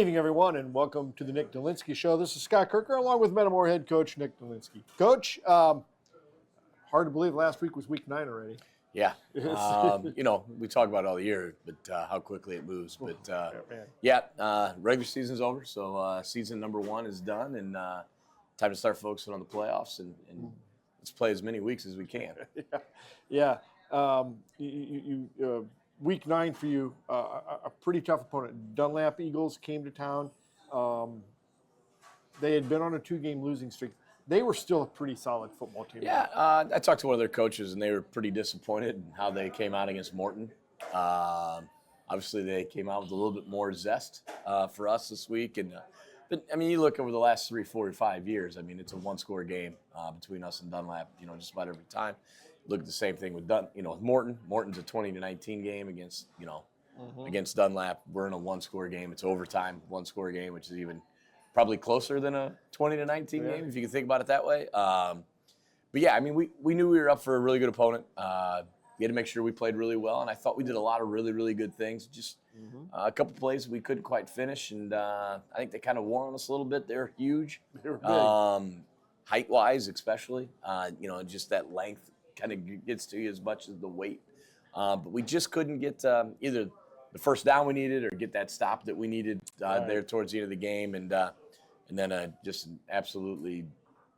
Good evening, everyone, and welcome to the Nick Delinski Show. This is Scott Kerker, along with Metamore head coach Nick Delinski. Coach, hard to believe last week was week 9 already. Yeah. We talk about it all year, but how quickly it moves. But, regular season's over, so season number 1 is done, and time to start focusing on the playoffs, and let's play as many weeks as we can. Week 9 for you, a pretty tough opponent. Dunlap Eagles came to town. They had been on a 2-game losing streak. They were still a pretty solid football team. Yeah, I talked to one of their coaches, and they were pretty disappointed in how they came out against Morton. Obviously, they came out with a little bit more zest for us this week. But you look over the last 3, 4, or 5 years, it's a one-score game between us and Dunlap, just about every time. Look at the same thing with Morton. Morton's a 20-19 game against Dunlap. We're in a one-score game. It's overtime, one-score game, which is even probably closer than a 20-19 game, if you can think about it that way. We knew we were up for a really good opponent. We had to make sure we played really well, and I thought we did a lot of really, really good things. Just a couple plays we couldn't quite finish, and I think they kind of wore on us a little bit. They're huge. They were big. Height-wise especially. Just that length kind of gets to you as much as the weight. But we just couldn't get either the first down we needed or get that stop that we needed there towards the end of the game. And then just an absolutely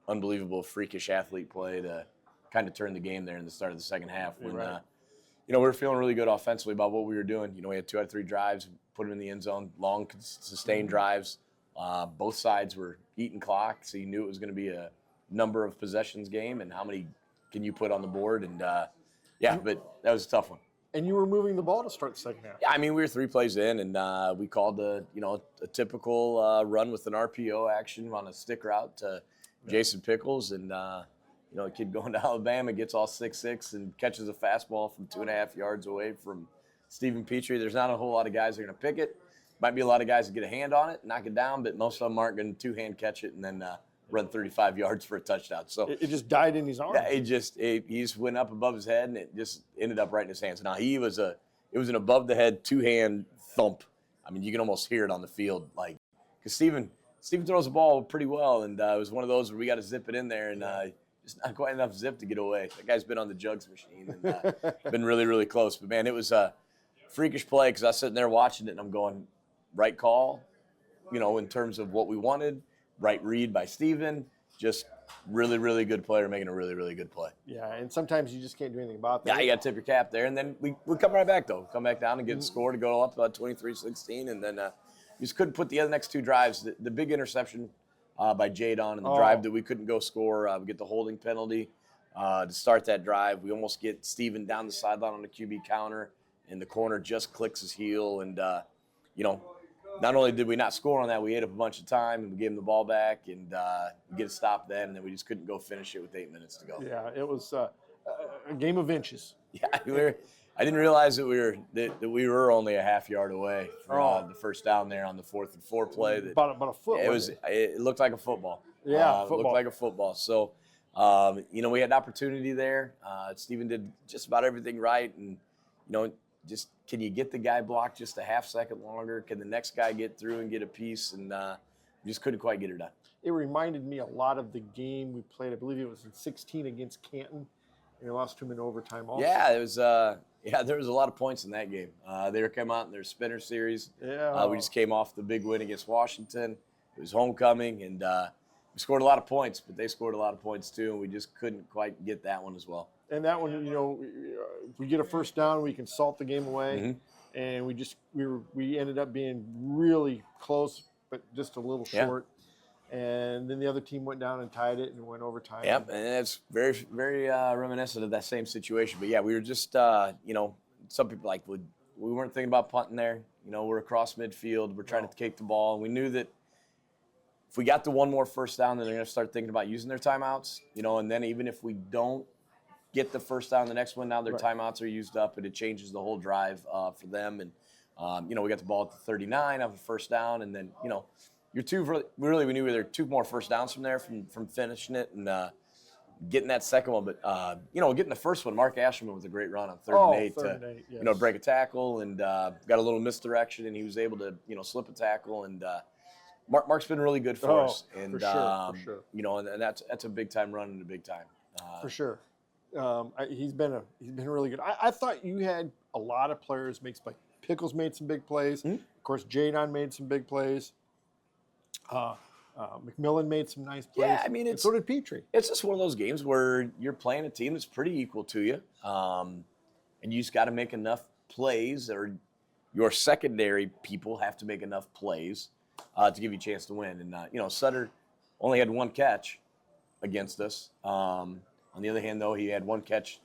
unbelievable, freakish athlete play to kind of turn the game there in the start of the second half. When we were feeling really good offensively about what we were doing. We had 2 out of 3 drives, put them in the end zone, long, sustained drives. Both sides were eating clock, so you knew it was going to be a number of possessions game and how many can you put on the board. And, but that was a tough one. And you were moving the ball to start the second half. Yeah, we were 3 plays in, and we called a typical run with an RPO action on a stick route to Jason Pickles, and a kid going to Alabama gets all 6'6" and catches a fastball from 2.5 yards away from Stephen Petrie. There's not a whole lot of guys that are going to pick it. Might be a lot of guys that get a hand on it, knock it down, but most of them aren't going to 2-hand catch it and then run 35 yards for a touchdown. So it just died in his arms. Yeah, he just went up above his head, and it just ended up right in his hands. Now it was an above the head 2-hand thump. You can almost hear it on the field, because Steven throws the ball pretty well, and it was one of those where we got to zip it in there, and just not quite enough zip to get away. That guy's been on the jugs machine and been really, really close. But man, it was a freakish play because I was sitting there watching it, and I'm going, right call, in terms of what we wanted. Right read by Steven, just really, really good player making a really, really good play. Yeah, and sometimes you just can't do anything about that. Yeah, you got to tip your cap there. And then we come right back, though. Come back down and get the score to go up about 23-16. And then we just couldn't put the other next 2 drives. The big interception by Jadon and the drive that we couldn't go score. We get the holding penalty to start that drive. We almost get Steven down the sideline on the QB counter, and the corner just clicks his heel. And, not only did we not score on that, we ate up a bunch of time, and we gave him the ball back, and we get a stop then, and then we just couldn't go finish it with 8 minutes to go. Yeah, it was a game of inches. Yeah, I didn't realize that we were only a half yard away from the first down there on the 4th and 4 play. About a foot. It looked like a football. Yeah, football. It looked like a football. So, we had an opportunity there. Steven did just about everything right, and just can you get the guy blocked just a half second longer? Can the next guy get through and get a piece? And we just couldn't quite get it done. It reminded me a lot of the game we played. I believe it was in 16 against Canton, and we lost to him in overtime also. Yeah, there was a lot of points in that game. They were coming out in their spinner series. Yeah. We just came off the big win against Washington. It was homecoming, and we scored a lot of points, but they scored a lot of points too, and we just couldn't quite get that one as well. And that one, if we get a first down, we can salt the game away. And we ended up being really close, but just a little short. And then the other team went down and tied it and went overtime. Yep, and it's very, very reminiscent of that same situation. But yeah, we were just, some people we weren't thinking about punting there. We're across midfield. We're trying to take the ball, and we knew that if we got the one more first down, then they're going to start thinking about using their timeouts. And then even if we don't get the first down, the next one, now their timeouts are used up, and it changes the whole drive for them. And, we got the ball at the 39 of a first down, and then, we knew there were 2 more first downs from there from finishing it. And getting that second one. But, getting the first one, Mark Asherman was a great run on third and eight to, yes. break a tackle and got a little misdirection, and he was able to, slip a tackle. And Mark's been really good for us. And, for sure. And that's a big-time run and a big time. For sure. He's been really good. I thought you had a lot of players make plays. Pickles made some big plays. Mm-hmm. Of course, Jadon made some big plays. McMillan made some nice plays. Yeah, I mean, and so did Petrie. It's just one of those games where you're playing a team that's pretty equal to you, and you just got to make enough plays, or your secondary people have to make enough plays to give you a chance to win. And Sutter only had one catch against us. On the other hand, though, he had one catch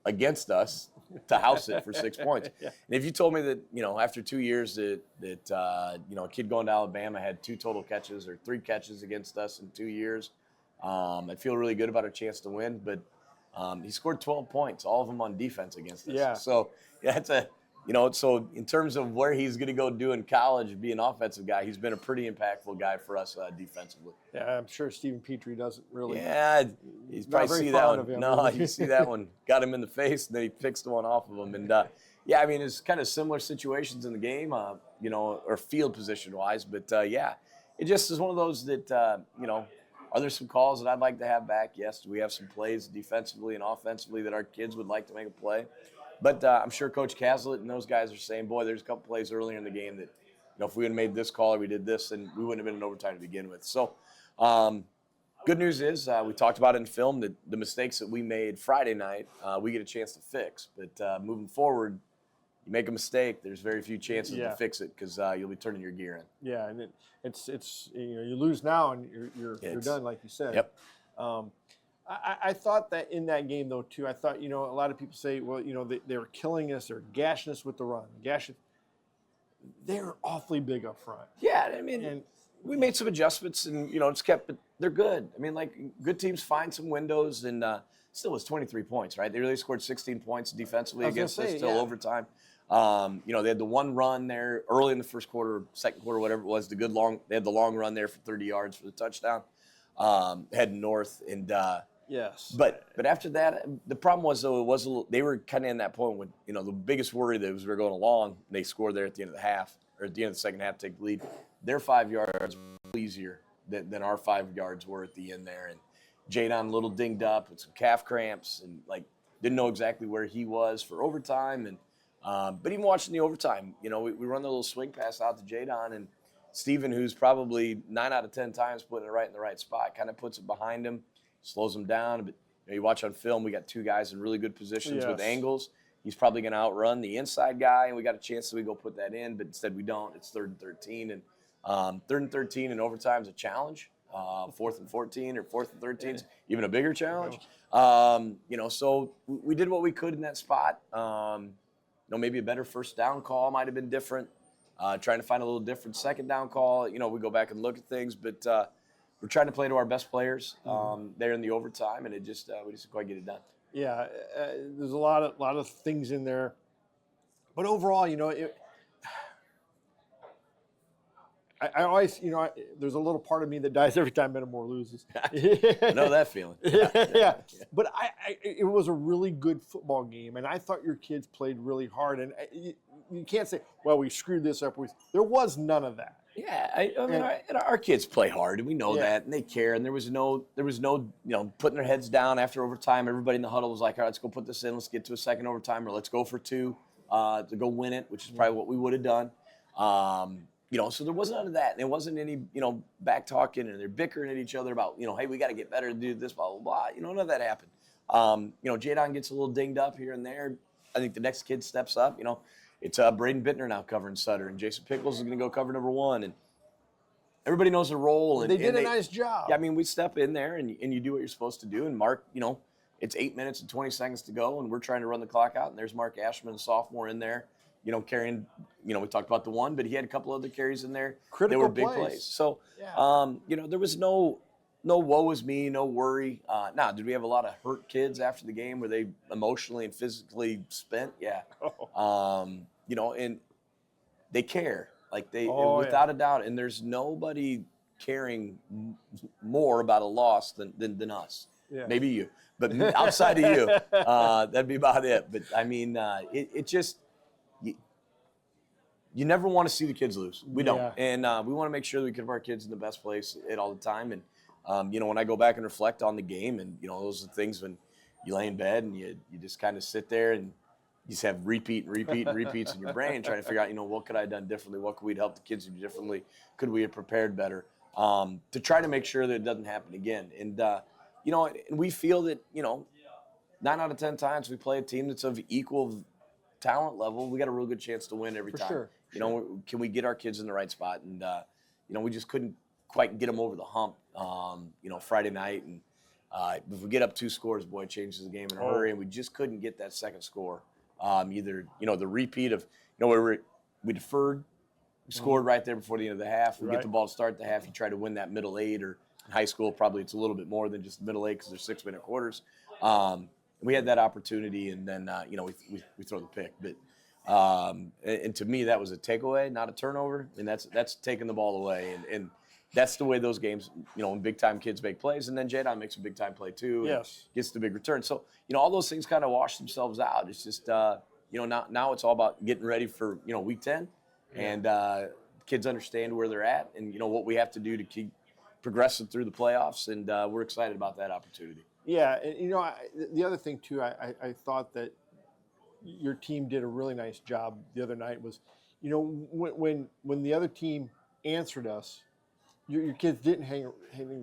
against us to house it for 6 points. Yeah. And if you told me that, after 2 years that a kid going to Alabama had 2 total catches or 3 catches against us in 2 years, I'd feel really good about our chance to win. But he scored 12 points, all of them on defense against us. Yeah. So that's so in terms of where he's going to go do in college, be an offensive guy, he's been a pretty impactful guy for us defensively. Yeah, I'm sure Stephen Petrie doesn't really. Yeah, he's probably see that one. No, really. you see that one. Got him in the face, and then he fixed one off of him. And it's kind of similar situations in the game, or field position wise. But it just is one of those that are there some calls that I'd like to have back? Yes. Do we have some plays defensively and offensively that our kids would like to make a play? But I'm sure Coach Caslett and those guys are saying, boy, there's a couple plays earlier in the game that, if we had made this call or we did this, then we wouldn't have been in overtime to begin with. So good news is we talked about it in film, that the mistakes that we made Friday night, we get a chance to fix. But moving forward, you make a mistake, there's very few chances to fix it because you'll be turning your gear in. Yeah, and it's you lose now and you're done, like you said. Yep. I thought that in that game, though, too, I thought, a lot of people say, well, they were killing us or gashing us with the run. They were awfully big up front. Yeah, I mean, we made some adjustments and, it's kept, but they're good. I mean, like, good teams find some windows, and still was 23 points, right? They really scored 16 points defensively against us till overtime. They had the one run there early in the first quarter, second quarter, whatever it was, they had the long run there for 30 yards for the touchdown, heading north. And, yes. But after that, the problem was, though, they were kind of in that point when, the biggest worry that was we were going along, they scored there at the end of the half, or at the end of the second half to take the lead. Their 5 yards were easier than our 5 yards were at the end there. And Jadon a little dinged up with some calf cramps and, didn't know exactly where he was for overtime. And but even watching the overtime, we run the little swing pass out to Jadon, and Steven, who's probably 9 out of 10 times putting it right in the right spot, kind of puts it behind him, slows him down. But you watch on film, we got 2 guys in really good positions with angles. He's probably going to outrun the inside guy, and we got a chance that we go put that in, but instead we don't. It's 3rd and 13, and 3rd and 13 in overtime is a challenge. 4th and 14 or 4th and 13 is even a bigger challenge. So we did what we could in that spot. Maybe a better first down call might have been different. Trying to find a little different second down call. We go back and look at things, but we're trying to play to our best players there in the overtime, and we just didn't quite get it done. Yeah, there's a lot of things in there, but overall, I always, there's a little part of me that dies every time Metamore loses. I know that feeling. Yeah. But it was a really good football game, and I thought your kids played really hard. And you can't say, well, we screwed this up. There was none of that. Yeah, I mean, our kids play hard, and we know that, and they care. And there was no, putting their heads down after overtime. Everybody in the huddle was like, all right, let's go put this in. Let's get to a second overtime, or let's go for 2 to go win it, which is probably what we would have done. So there wasn't none of that. And there wasn't any, back talking, and they're bickering at each other about, hey, we got to get better to do this, blah, blah, blah. None of that happened. Jadon gets a little dinged up here and there. I think the next kid steps up. It's Braden Bittner now covering Sutter, and Jason Pickles is going to go cover number 1. And everybody knows their role. And they did a nice job. Yeah, I mean, we step in there, and you do what you're supposed to do. And Mark, it's 8 minutes and 20 seconds to go, and we're trying to run the clock out. And there's Mark Ashman, a sophomore, in there. Carrying, we talked about the one, but he had a couple other carries in there. Critical they were big plays. So, there was no woe is me, no worry. Now, did we have a lot of hurt kids after the game? Were they emotionally and physically spent? Yeah. And they care. Without a doubt. And there's nobody caring more about a loss than us. maybe you. But outside of you, that'd be about it. But, I mean, it just you never want to see the kids lose. We don't. And we want to make sure that we keep our kids in the best place at all the time. And, when I go back and reflect on the game and, those are things when you lay in bed and you just kind of sit there and you just have repeats in your brain trying to figure out, what could I have done differently? What could we help the kids do differently? Could we have prepared better? To try to make sure that it doesn't happen again. And, and we feel that, 9 out of 10 times we play a team that's of equal talent level, we got a real good chance to win every time. Sure. Can we get our kids in the right spot? And, we just couldn't quite get them over the hump, Friday night. And if we get up 2 scores, boy, it changes the game in a hurry. And we just couldn't get that second score. Either, the repeat of, where we deferred, we scored right there before the end of the half. We get the ball to start the half. You try to win that middle 8, or in high school, probably it's a little bit more than just the middle 8 because there's 6-minute quarters. We had that opportunity, and then, we throw the pick. But and to me, that was a takeaway, not a turnover. And that's taking the ball away. And that's the way those games, when big-time kids make plays. And then Jadon makes a big-time play, too. Yes. Gets the big return. So, all those things kind of wash themselves out. It's just, now it's all about getting ready for, week 10. And kids understand where they're at and, what we have to do to keep progressing through the playoffs. And we're excited about that opportunity. Yeah. And, the other thing, too, I thought that your team did a really nice job the other night was, when the other team answered us, your kids didn't hang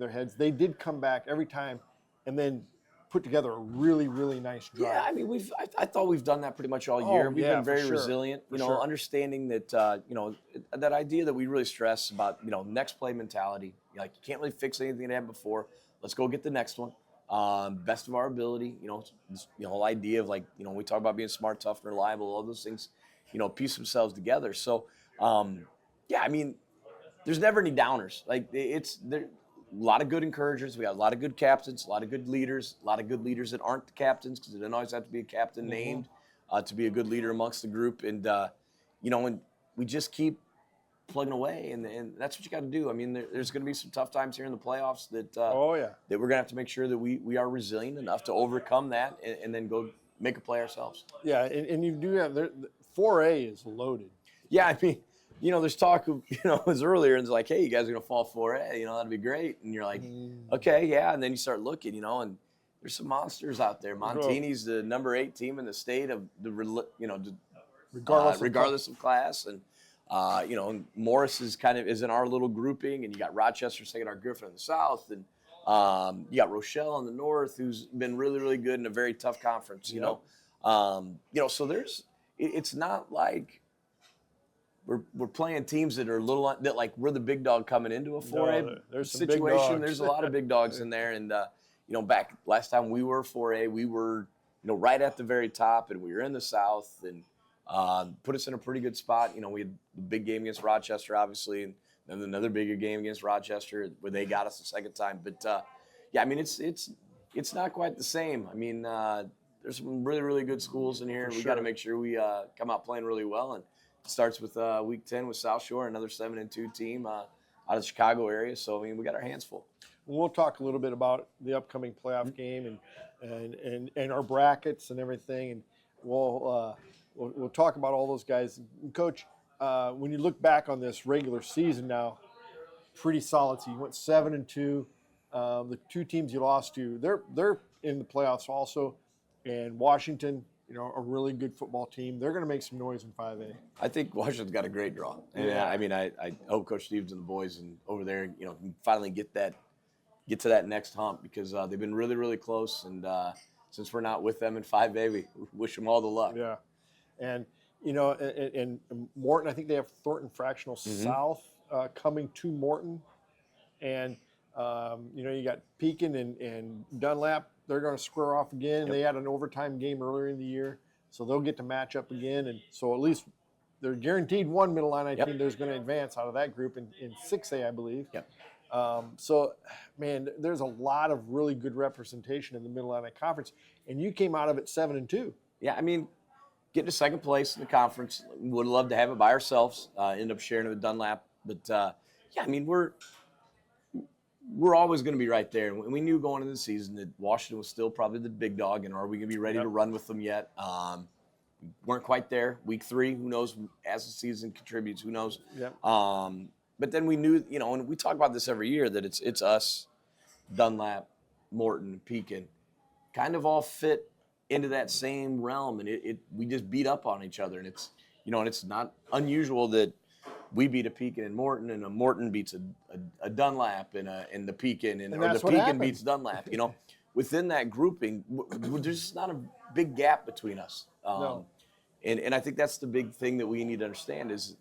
their heads. They did come back every time and then put together a really, really nice drive. Yeah, I mean, I thought we've done that pretty much all year. We've been very resilient, understanding that, that idea that we really stress about, next play mentality. You can't really fix anything that happened before. Let's go get the next one. Best of our ability, the whole idea of we talk about being smart, tough, and reliable, all those things, piece themselves together. So, I mean, there's never any downers. There a lot of good encouragers. We got a lot of good captains, a lot of good leaders that aren't the captains because it doesn't always have to be a captain named to be a good leader amongst the group. And, and we just keep plugging away, and that's what you got to do. I mean, there's going to be some tough times here in the playoffs that that we're going to have to make sure that we are resilient enough to overcome that and then go make a play ourselves. Yeah, and you do have 4A is loaded. Yeah, I mean, there's talk of, it was earlier, and it's like, hey, you guys are going to fall 4A, that'd be great. And you're like, okay, yeah. And then you start looking, and there's some monsters out there. Montini's the number 8 team in the state of regardless of class. And, Morris is is in our little grouping, and you got Rochester, St. R. Griffin in the south. And you got Rochelle in the north, who's been really, really good in a very tough conference, so it's not like we're playing teams that are we're the big dog coming into a 4A situation. There's a lot of big dogs in there. And, back last time we were 4A, we were, right at the very top, and we were in the south, and put us in a pretty good spot. We had the big game against Rochester, obviously, and then another bigger game against Rochester where they got us the second time. But, I mean, it's not quite the same. I mean, there's some really, really good schools in here, and we got to make sure we come out playing really well. And it starts with week 10 with South Shore, another 7-2 team out of the Chicago area. So, I mean, we got our hands full. We'll talk a little bit about the upcoming playoff game and our brackets and everything. And we'll talk about all those guys. And Coach, when you look back on this regular season now, pretty solid. So you went 7-2. The 2 teams you lost to, they're in the playoffs also. And Washington, a really good football team. They're going to make some noise in 5A. I think Washington's got a great draw. And I mean, I hope Coach Stevens and the boys and over there, can finally get to that next hump because they've been really, really close. And since we're not with them in 5A, we wish them all the luck. Yeah. And, and Morton, I think they have Thornton Fractional South coming to Morton. And, you got Pekin and Dunlap. They're going to square off again. Yep. They had an overtime game earlier in the year, so they'll get to match up again. And so at least they're guaranteed one Middle Illini team that's going to advance out of that group in 6A, I believe. Yep. So, man, there's a lot of really good representation in the Middle Illini Conference, and you came out of it 7-2. Yeah, I mean, getting to second place in the conference, would love to have it by ourselves. End up sharing it with Dunlap, but I mean, we're always going to be right there. And we knew going into the season that Washington was still probably the big dog, and are we going to be ready to run with them yet? We weren't quite there. Week 3, who knows? As the season contributes, who knows? Yep. But then we knew, and we talk about this every year, that it's us, Dunlap, Morton, Pekin, kind of all fit into that same realm, and we just beat up on each other, and it's and it's not unusual that we beat a Pekin and Morton, and a Morton beats a Dunlap, and the Pekin, or the Pekin beats Dunlap. Within that grouping, there's just not a big gap between us. No. And I think that's the big thing that we need to understand is,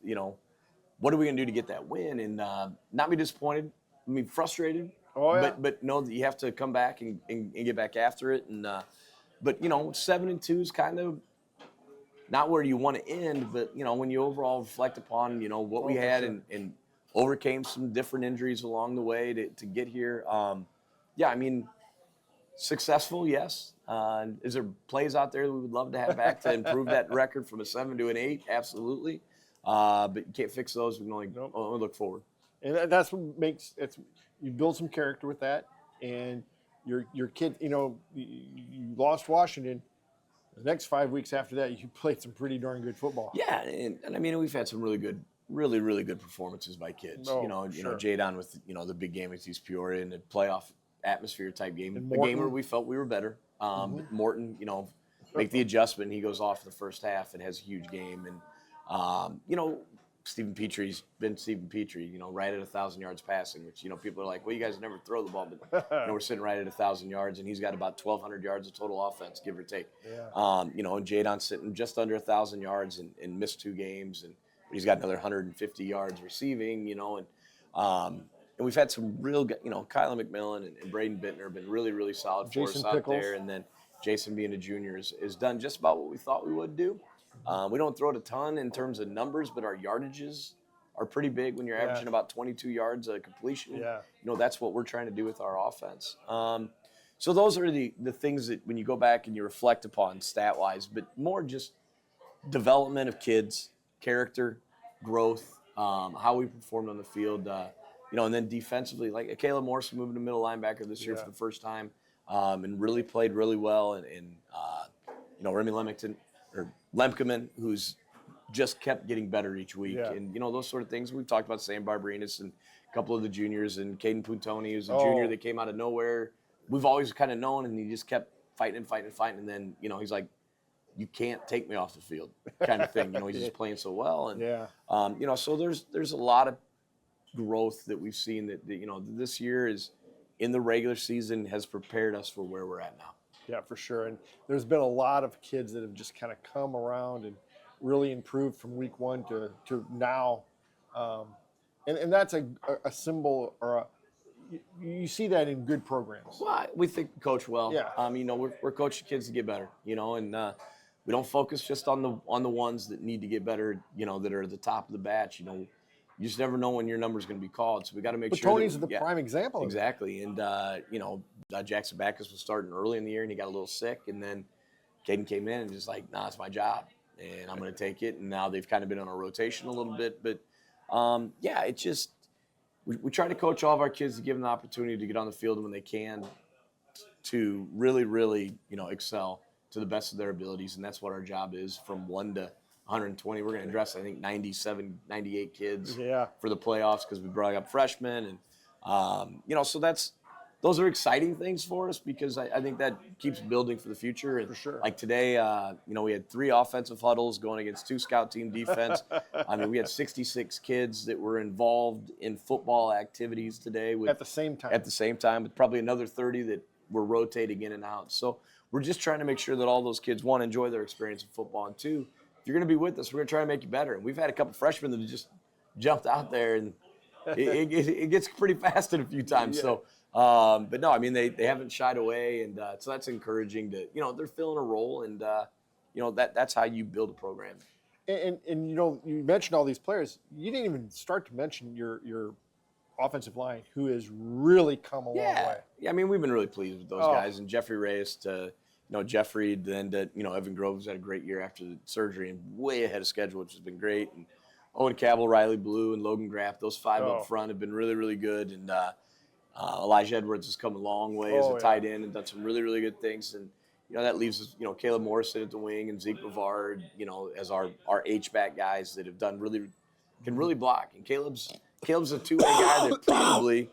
what are we going to do to get that win? And not be disappointed. I mean, frustrated. Oh, yeah. But know that you have to come back and get back after it. And but 7-2 is kind of not where you want to end. But when you overall reflect upon what we had and overcame some different injuries along the way to get here. I mean, successful, yes. Is there plays out there that we would love to have back to improve that record from a 7 to an 8? Absolutely. But you can't fix those. We can only look forward. And that's what makes it. You build some character with that, and your kid. You lost Washington. The next 5 weeks after that, you played some pretty darn good football. Yeah, and I mean we've had some really good performances by kids. Oh, Jadon with the big game against East Peoria and the playoff atmosphere type game, a game where we felt we were better. But Morton, make the adjustment. He goes off the first half and has a huge game, and Stephen Petrie's been Stephen Petrie, right at 1,000 yards passing, which, people are like, well, you guys never throw the ball, but we're sitting right at 1,000 yards, and he's got about 1,200 yards of total offense, give or take. Yeah. And Jadon's sitting just under 1,000 yards and missed 2 games, and he's got another 150 yards receiving, and we've had some real, Kylan McMillan and Braden Bittner have been really, really solid for us out there, and then Jason being a junior is done just about what we thought we would do. We don't throw it a ton in terms of numbers, but our yardages are pretty big when you're averaging about 22 yards a completion. Yeah. That's what we're trying to do with our offense. So those are the things that when you go back and you reflect upon stat-wise, but more just development of kids, character, growth, how we performed on the field, and then defensively, like Caleb Morrison moving to middle linebacker this year for the first time, and really played really well, and Remy Lemkeman, who's just kept getting better each week. Yeah. And, those sort of things. We've talked about Sam Barbarinus and a couple of the juniors, and Caden Puntoni, who's a junior that came out of nowhere. We've always kind of known, and he just kept fighting. And then, he's like, you can't take me off the field kind of thing. He's just playing so well. And, so there's a lot of growth that we've seen that this year is in the regular season has prepared us for where we're at now. Yeah, for sure. And there's been a lot of kids that have just kind of come around and really improved from week 1 to now. And that's a symbol or you see that in good programs. Well, we think we coach well. Yeah. We're coaching kids to get better, and we don't focus just on the ones that need to get better, that are at the top of the batch. You just never know when your number's going to be called, so we got to make sure. Tony's the prime example. Exactly, and Jackson Backus was starting early in the year, and he got a little sick, and then Caden came in and just like, nah, it's my job, and I'm going to take it. And now they've kind of been on a rotation a little bit, but it's just we try to coach all of our kids to give them the opportunity to get on the field when they can, to really, really excel to the best of their abilities, and that's what our job is from 1 to 120. We're going to address, I think, 97, 98 kids for the playoffs because we brought up freshmen. And, so those are exciting things for us because I think that keeps building for the future. And for sure. Like today, we had 3 offensive huddles going against 2 scout team defense. We had 66 kids that were involved in football activities today. At the same time, with probably another 30 that were rotating in and out. So we're just trying to make sure that all those kids, 1, enjoy their experience in football, and 2, if you're going to be with us, we're going to try to make you better. And we've had a couple freshmen that have just jumped out there, and it gets pretty fast in a few times. Yeah. So, but no, they haven't shied away, and so that's encouraging to, they're filling a role, and that's how you build a program. And you mentioned all these players. You didn't even start to mention your offensive line, who has really come a long way. Yeah, we've been really pleased with those guys, and Jeffrey Reyes to. Jeffrey, then to, Evan Groves had a great year after the surgery and way ahead of schedule, which has been great. And Owen Cabell, Riley Blue, and Logan Graff, those 5 up front have been really, really good. And, Elijah Edwards has come a long way as a tight end and done some really, really good things. And, that leaves us, Caleb Morrison at the wing and Zeke Brevard, as our H-back guys that have done can really block. And Caleb's a two-way guy that probably,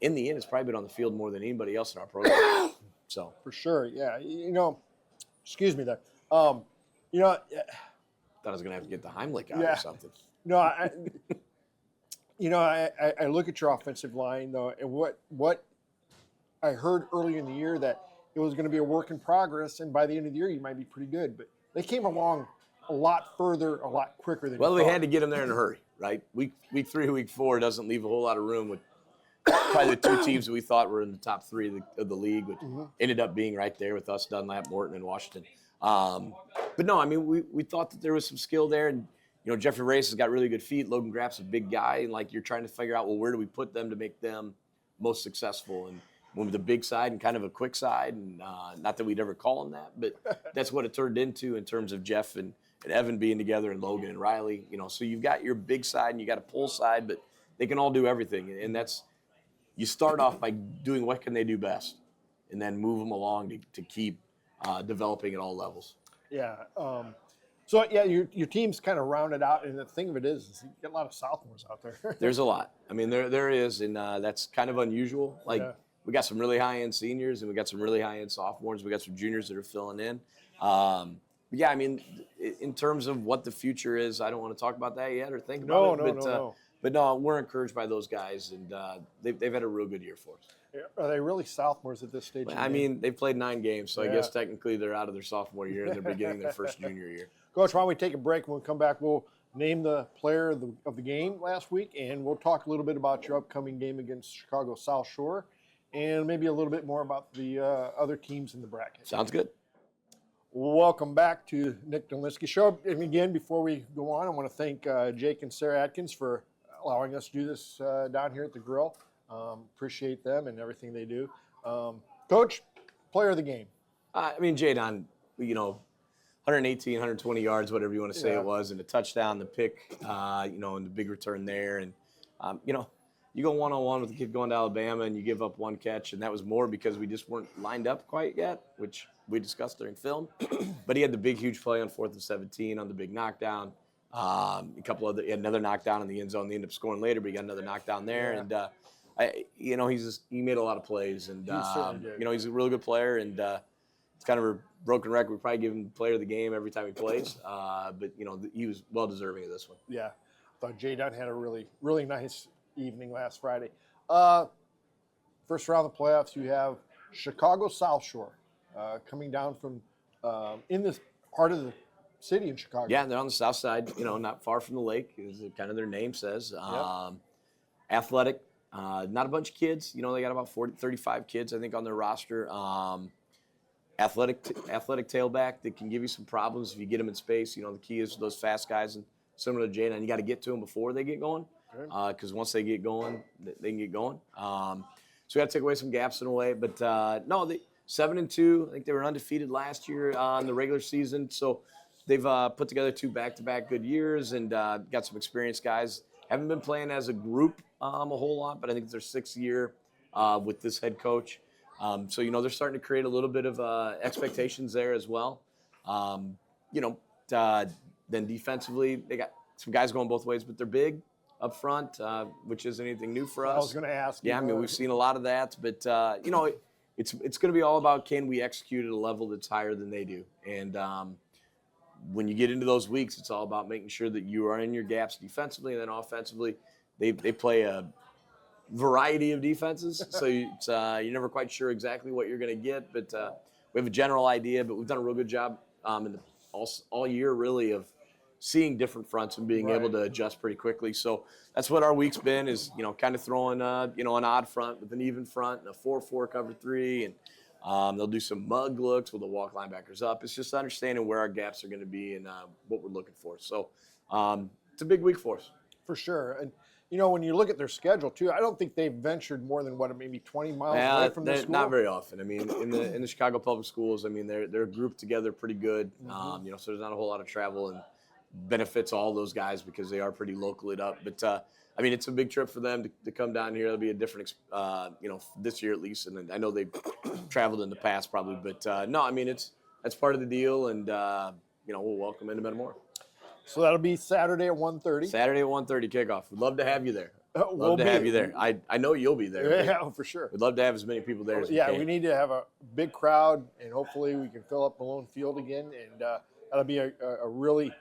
in the end, has probably been on the field more than anybody else in our program. So for sure, yeah. Excuse me there. Thought I was going to have to get the Heimlich out or something. No, I look at your offensive line though, and what I heard early in the year that it was going to be a work in progress, and by the end of the year you might be pretty good. But they came along a lot further, a lot quicker than. Well, we had to get them there in a hurry, right? Week 3, week 4 doesn't leave a whole lot of room with probably the two teams that we thought were in the top 3 of the league, which ended up being right there with us, Dunlap, Morton, and Washington. But no, I mean, we thought that there was some skill there, and Jeffrey Race has got really good feet. Logan Graff's a big guy, and like you're trying to figure out, well, where do we put them to make them most successful? And one with a big side and kind of a quick side, and not that we'd ever call them that, but that's what it turned into in terms of Jeff and Evan being together, and Logan and Riley. So you've got your big side and you got a pull side, but they can all do everything, and that's you start off by doing what can they do best, and then move them along to keep developing at all levels. Yeah. So yeah, your team's kind of rounded out, and the thing of it is you get a lot of sophomores out there. There's a lot. I mean, there is, and that's kind of unusual. We got some really high-end seniors, and we got some really high-end sophomores. We got some juniors that are filling in. Yeah, I mean, in terms of what the future is, I don't want to talk about that yet or think about it. No. But no, we're encouraged by those guys, and they've had a real good year for us. Are they really sophomores at this stage? I mean, they've played 9 games, so I guess technically they're out of their sophomore year and they're beginning their first junior year. Coach, why don't we take a break? When we come back, we'll name the player of the game last week, and we'll talk a little bit about your upcoming game against Chicago South Shore, and maybe a little bit more about the other teams in the bracket. Sounds good. Welcome back to Nick Delinski Show. And again, before we go on, I want to thank Jake and Sarah Atkins for allowing us to do this down here at the grill. Appreciate them and everything they do. Coach, player of the game. I mean, Jadon, 118, 120 yards, whatever you want to say it was, and a touchdown, the pick, and the big return there. And, you go one-on-one with a kid going to Alabama and you give up 1 catch, and that was more because we just weren't lined up quite yet, which we discussed during film. But he had the big, huge play on 4th and 17 on the big knockdown. He had another knockdown in the end zone. They ended up scoring later, but he got another knockdown there. And, he made a lot of plays. And, he's a really good player. And it's kind of a broken record. We probably give him player of the game every time he plays. But, he was well deserving of this one. Yeah. I thought Jay Dunn had a really, really nice evening last Friday. First round of the playoffs, you have Chicago South Shore coming down from in this part of the city in Chicago. Yeah, they're on the south side, not far from the lake, as kind of their name says. Athletic, not a bunch of kids. They got about 35 kids, I think, on their roster. Athletic tailback that can give you some problems if you get them in space. The key is those fast guys, and similar to Jada, and you got to get to them before they get going, because once they get going, they can get going. So we got to take away some gaps in a way. But no, 7-2. I think they were undefeated last year in the regular season. So they've put together 2 back-to-back good years and got some experienced guys. Haven't been playing as a group a whole lot, but I think it's their 6th year with this head coach. So, they're starting to create a little bit of expectations there as well. Then defensively, they got some guys going both ways, but they're big up front, which isn't anything new for us. I was going to ask. Yeah, I mean, we've seen a lot of that, but, it's going to be all about can we execute at a level that's higher than they do. And when you get into those weeks, it's all about making sure that you are in your gaps defensively, and then offensively, they play a variety of defenses, so you're never quite sure exactly what you're going to get, but we have a general idea. But we've done a real good job all year, really, of seeing different fronts and being able to adjust pretty quickly. So that's what our week's been, is kind of throwing an odd front with an even front and a 4-4 cover 3, and they'll do some mug looks where they'll walk linebackers up. It's just understanding where our gaps are going to be and what we're looking for. So it's a big week for us. For sure. And when you look at their schedule too, I don't think they've ventured more than maybe 20 miles away from the school. Not very often. I mean, in the Chicago public schools, I mean, they're grouped together pretty good. So there's not a whole lot of travel, and benefits all those guys because they are pretty locally up. But I mean, it's a big trip for them to come down here. It'll be a different, this year at least. And I know they've traveled in the past probably, but no, I mean, that's part of the deal. And, we'll welcome them to Metamora. So that'll be Saturday at 1:30. Saturday at 1:30 kickoff. We'd love to have you there. We'll have you there. I know you'll be there. Yeah, for sure. We'd love to have as many people there as we can. We need to have a big crowd, and hopefully we can fill up Malone Field again. And that'll be a really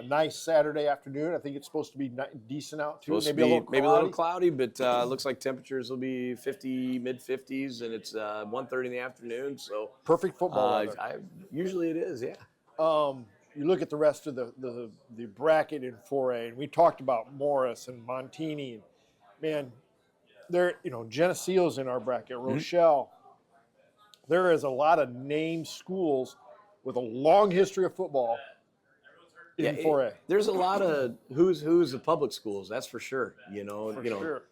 nice Saturday afternoon. I think it's supposed to be decent out too. Maybe a little cloudy, but looks like temperatures will be 50, mid-50s, and it's 1:30 in the afternoon. So perfect football weather. Usually it is, yeah. You look at the rest of the bracket in 4A, and we talked about Morris and Montini. And, man, Geneseo's in our bracket, Rochelle. There is a lot of named schools with a long history of football in 4A. There's a lot of who's the public schools, that's for sure. Sure.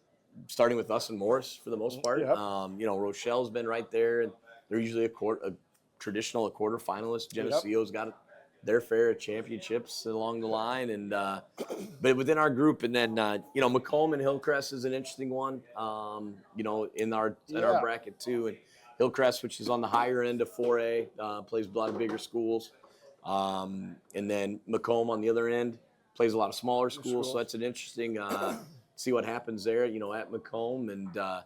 Starting with us and Morris for the most part. Yep. Rochelle's been right there, and they're usually a quarter finalist. Geneseo's got their fair of championships along the line, and but within our group, and then Macomb and Hillcrest is an interesting one. In our bracket too, and Hillcrest, which is on the higher end of 4A, plays a lot of bigger schools, and then Macomb on the other end plays a lot of smaller schools. So that's an interesting see what happens there. At Macomb, and a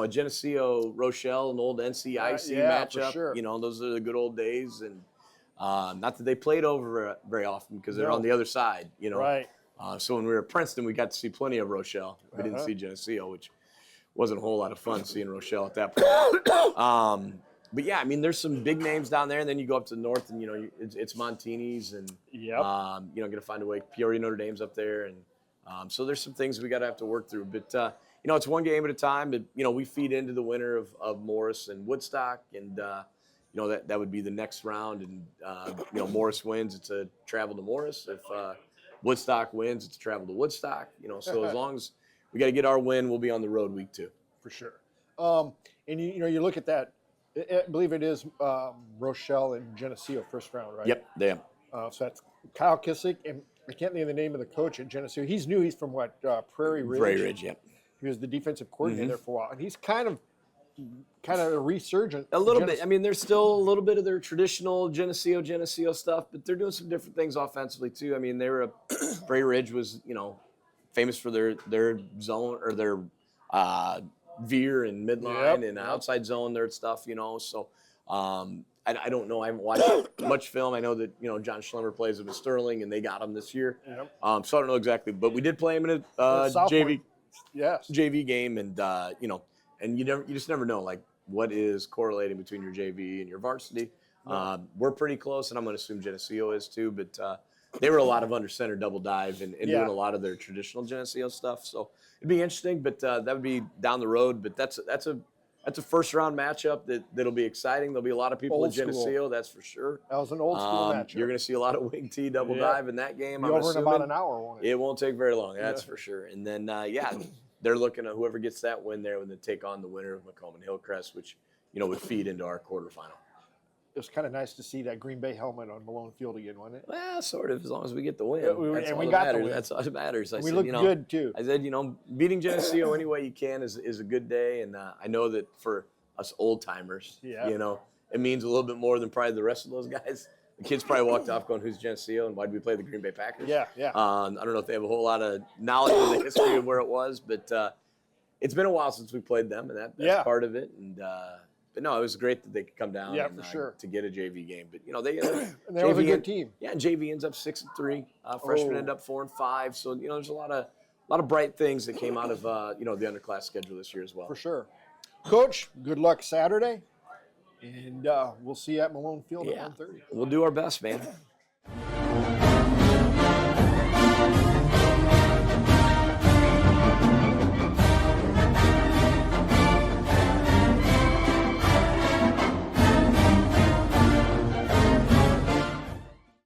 Geneseo Rochelle, an old NCIC matchup. For sure. Those are the good old days, and. Not that they played over very often because they're on the other side, Right. So when we were at Princeton, we got to see plenty of Rochelle. We didn't see Geneseo, which wasn't a whole lot of fun seeing Rochelle at that point. But yeah, I mean, there's some big names down there, and then you go up to the north, and it's Montini's, and going to find a way. Peoria Notre Dame's up there, and so there's some things we got to have to work through. But it's one game at a time. But we feed into the winner of Morris and Woodstock, and that would be the next round, and Morris wins, it's a travel to Morris. If Woodstock wins, it's a travel to Woodstock. So as long as we got to get our win, we'll be on the road week 2 for sure. And you look at that. I believe it is Rochelle and Geneseo first round, right? Yep, they have. So that's Kyle Kissick, and I can't think of the name of the coach at Geneseo. He's new. He's from what Prairie Ridge. Prairie Ridge, yep. He was the defensive coordinator there for a while, and he's kind of a resurgent. A little bit. I mean, there's still a little bit of their traditional Geneseo stuff, but they're doing some different things offensively too. I mean, Prairie Ridge was, famous for their zone or their veer and midline and outside zone, their stuff, So I don't know. I haven't watched much film. I know that, John Schlemmer plays with Sterling, and they got him this year. Yep. So I don't know exactly, but we did play him in a JV game, and and you just never know, like, what is correlating between your JV and your varsity. We're pretty close, and I'm going to assume Geneseo is too. But they were a lot of under center double dive and doing a lot of their traditional Geneseo stuff. So it'd be interesting, but that would be down the road. But that's a first round matchup that'll be exciting. There'll be a lot of people in Geneseo, that's for sure. That was an old school matchup. You're going to see a lot of wing T double dive in that game. Be over in about an hour, won't it? It won't take very long, that's for sure. And then they're looking at whoever gets that win there when they take on the winner of Macomb and Hillcrest, which, would feed into our quarterfinal. It was kind of nice to see that Green Bay helmet on Malone Field again, wasn't it? Well, sort of, as long as we get the win. We got the win. That's all that matters. We looked good, too. I said, beating Geneseo any way you can is a good day. And I know that for us old-timers, it means a little bit more than probably the rest of those guys. The kids probably walked off going, who's Geneseo and why did we play the Green Bay Packers? Yeah. I don't know if they have a whole lot of knowledge of the history of where it was, but it's been a while since we played them, and that's part of it. And but no, it was great that they could come down for sure. to get a JV game. But they and they was a good team. Yeah, and JV ends up 6-3. Freshmen end up 4-5. So there's a lot of bright things that came out of the underclass schedule this year as well. For sure. Coach, good luck Saturday, and we'll see you at Malone Field at 1:30. We'll do our best, man.